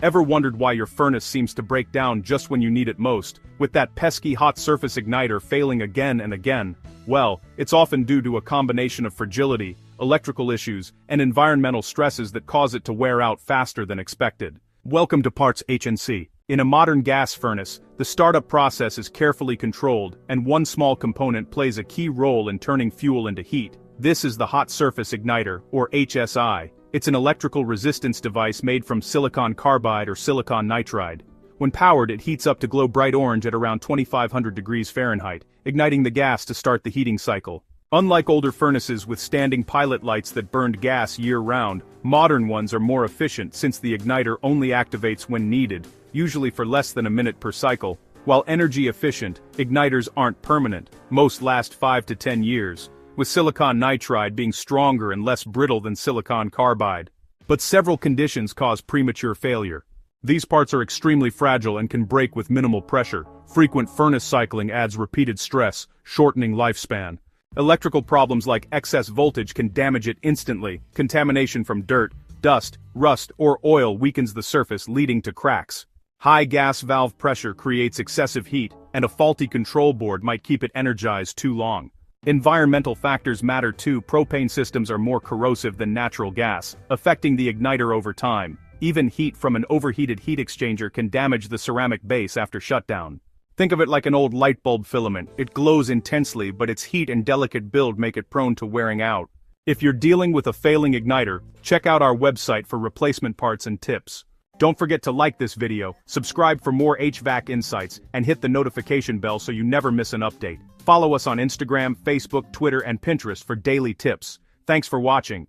Ever wondered why your furnace seems to break down just when you need it most, with that pesky hot surface igniter failing again and again? Well, it's often due to a combination of fragility, electrical issues, and environmental stresses that cause it to wear out faster than expected. Welcome to PartsHnC. In a modern gas furnace, the startup process is carefully controlled, and one small component plays a key role in turning fuel into heat. This is the hot surface igniter, or HSI. It's an electrical resistance device made from silicon carbide or silicon nitride. When powered, it heats up to glow bright orange at around 2500 degrees Fahrenheit, igniting the gas to start the heating cycle. Unlike older furnaces with standing pilot lights that burned gas year-round, modern ones are more efficient since the igniter only activates when needed, usually for less than a minute per cycle. While energy efficient, igniters aren't permanent. Most last 5 to 10 years. With silicon nitride being stronger and less brittle than silicon carbide. But several conditions cause premature failure. These parts are extremely fragile and can break with minimal pressure. Frequent furnace cycling adds repeated stress, shortening lifespan. Electrical problems like excess voltage can damage it instantly. Contamination from dirt, dust, rust, or oil weakens the surface, leading to cracks. High gas valve pressure creates excessive heat, and a faulty control board might keep it energized too long. Environmental factors matter too. Propane systems are more corrosive than natural gas, affecting the igniter over time. Even heat from an overheated heat exchanger can damage the ceramic base after shutdown. Think of it like an old light bulb filament. It glows intensely, but its heat and delicate build make it prone to wearing out. If you're dealing with a failing igniter, check out our website for replacement parts and tips. Don't forget to like this video, subscribe for more HVAC insights, and hit the notification bell so you never miss an update. Follow us on Instagram, Facebook, Twitter, and Pinterest for daily tips. Thanks for watching.